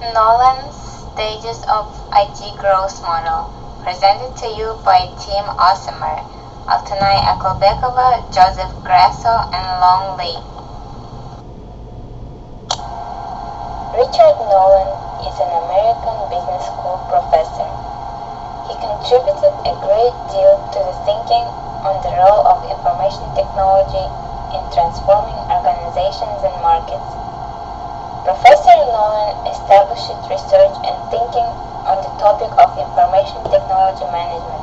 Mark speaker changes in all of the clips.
Speaker 1: Nolan's Stages of IT Growth Model, presented to you by Tim Osmer, Altanay Akalbekova, Joseph Grasso, and Long Lee. Richard Nolan is an American business school professor. He contributed a great deal to the thinking on the role of information technology in transforming organizations and markets. Professor Nolan established research and thinking on the topic of information technology management,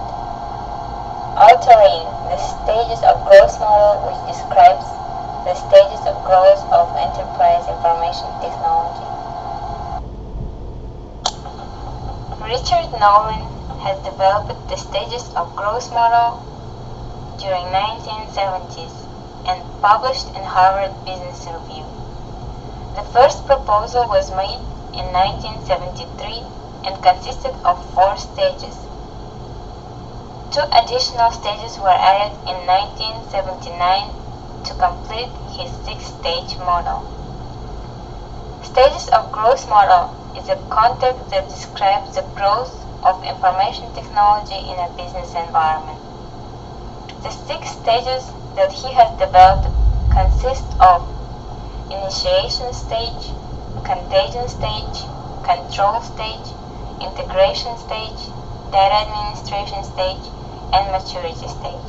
Speaker 1: altering the stages of growth model, which describes the stages of growth of enterprise information technology. Richard Nolan has developed the stages of growth model during 1970s and published in Harvard Business Review. The first proposal was made in 1973 and consisted of 4 stages. 2 additional stages were added in 1979 to complete his 6-stage model. Stages of growth model is a concept that describes the growth of information technology in a business environment. The 6 stages that he has developed consist of initiation stage, contagion stage, control stage, integration stage, data administration stage, and maturity stage.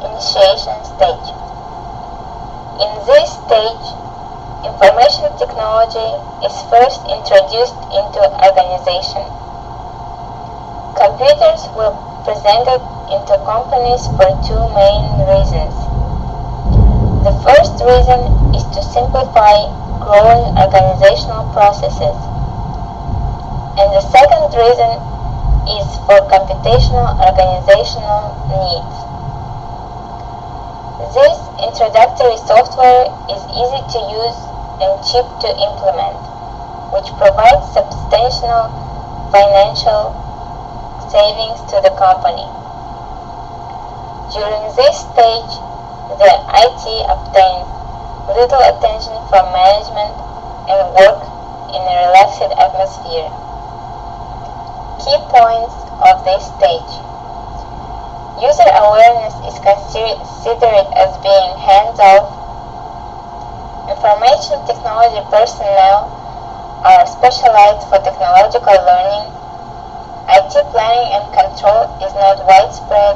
Speaker 1: Initiation stage. In this stage, information technology is first introduced into organization. Computers were presented into companies for 2 main reasons. The first reason is to simplify growing organizational processes, and the second reason is for computational organizational needs. This introductory software is easy to use and cheap to implement, which provides substantial financial savings to the company. During this stage, the IT obtains little attention from management and work in a relaxed atmosphere. Key points of this stage. User awareness is considered as being hands-off. Information technology personnel are specialized for technological learning. IT planning and control is not widespread.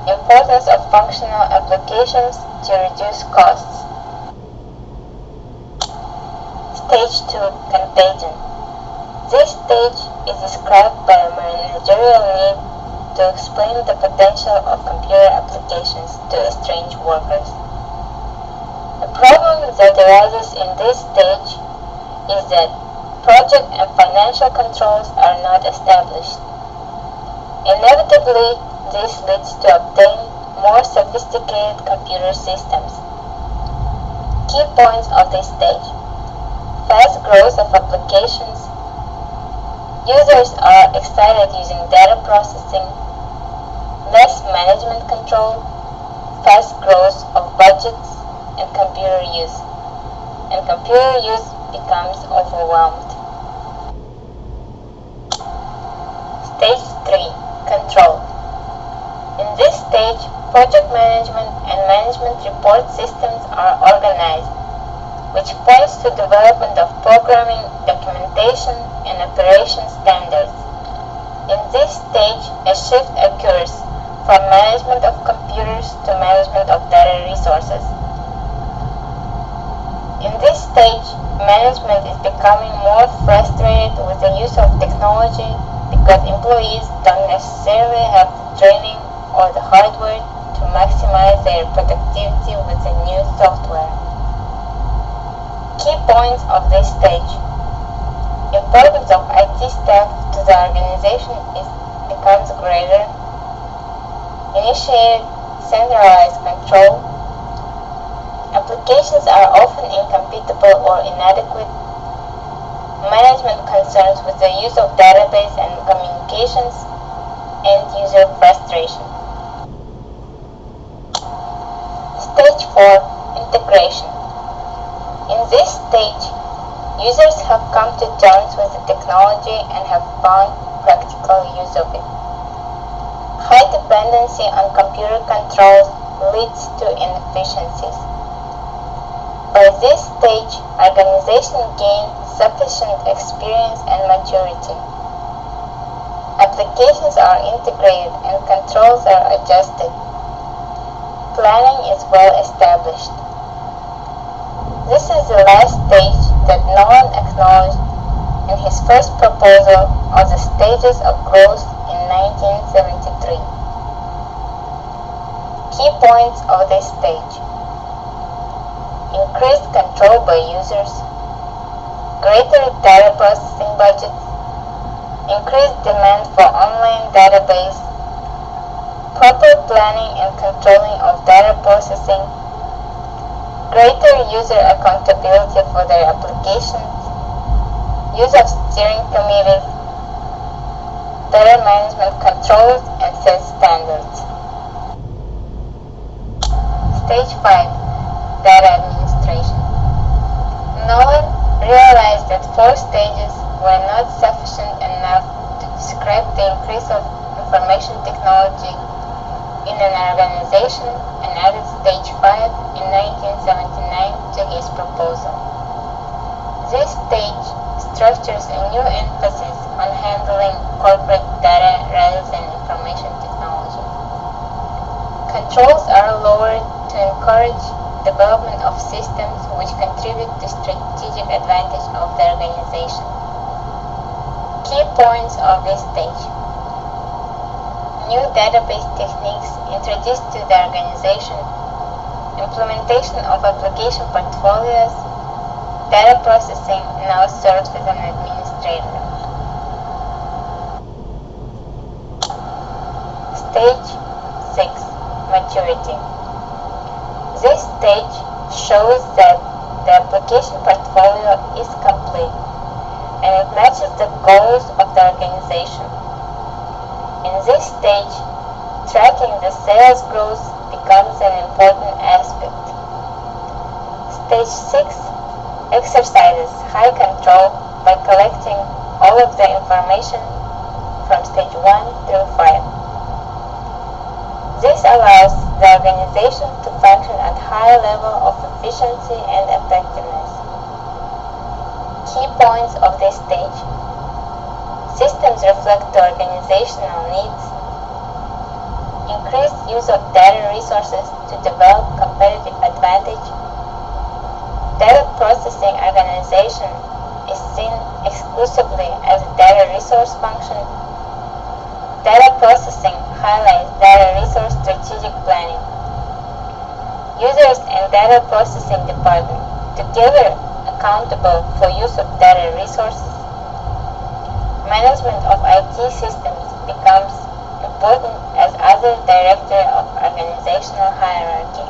Speaker 1: Importance of functional applications to reduce costs. Stage 2, contagion. This stage is described by a managerial need to explain the potential of computer applications to estranged workers. The problem that arises in this stage is that project and financial controls are not established. Inevitably, this leads to obtain more sophisticated computer systems. Key points of this stage. Fast growth of applications. Users are excited using data processing. Less management control. Fast growth of budgets and computer use. And computer use becomes overwhelmed. Stage 3, control. In this stage, project management and management report systems are organized, which points to development of programming, documentation, and operation standards. In this stage, a shift occurs from management of computers to management of data resources. In this stage, management is becoming more frustrated with the use of technology because employees don't necessarily have the training or the hardware to maximize their productivity with the new software. Key points of this stage. Importance of IT staff to the organization becomes greater. Initiated centralized control. Applications are often incompatible or inadequate. Management concerns with the use of database and communications, and user frustration. Stage 4, integration. stage, users have come to terms with the technology and have found practical use of it. High dependency on computer controls leads to inefficiencies. By this stage, organizations gain sufficient experience and maturity. Applications are integrated and controls are adjusted. Planning is well established. This is the last stage that Nolan acknowledged in his first proposal of the stages of growth in 1973. Key points of this stage: increased control by users, greater data processing budgets, increased demand for online database, proper planning and controlling of data processing, greater user accountability for their applications, use of steering committees, data management controls, and set standards. Stage 5. Data administration. Nolan realized that 4 stages were not sufficient enough to describe the increase of information technology in an organization and added stage 5 in 1979 to his proposal. This stage structures a new emphasis on handling corporate data rather than information technology. Controls are lowered to encourage development of systems which contribute to strategic advantage of the organization. Key points of this stage: new database techniques introduced to the organization, implementation of application portfolios, data processing now serves as an administrator. Stage 6. Maturity. This stage shows that the application portfolio is complete and it matches the goals of the organization. In this stage, tracking the sales growth becomes an important aspect. Stage 6 exercises high control by collecting all of the information from stage 1 through 5. This allows the organization to function at high level of efficiency and effectiveness. Key points of this stage: systems reflect the organizational needs, increased use of data resources to develop competitive advantage, data processing organization is seen exclusively as a data resource function. Data processing highlights data resource strategic planning. Users and data processing department together accountable for use of data resources. Management of IT systems becomes important as other director of organizational hierarchy.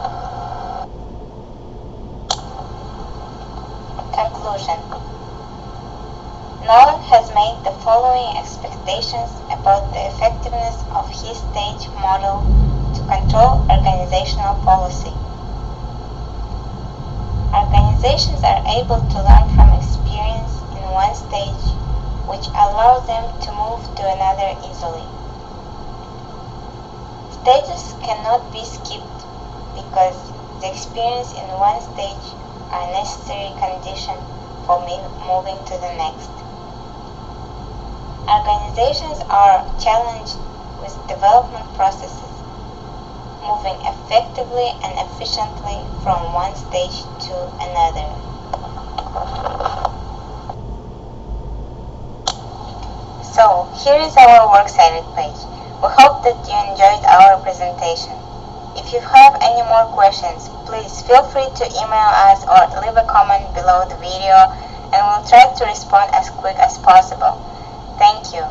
Speaker 1: Conclusion. Nolan has made the following expectations about the effectiveness of his stage model to control organizational policy. Organizations are able to learn from experience in one stage, which allows them to move to another easily. Stages cannot be skipped because the experience in one stage are necessary condition for moving to the next. Organizations are challenged with development processes, moving effectively and efficiently from one stage to another. So, here is our works cited page. We hope that you enjoyed our presentation. If you have any more questions, please feel free to email us or leave a comment below the video and we'll try to respond as quick as possible. Thank you.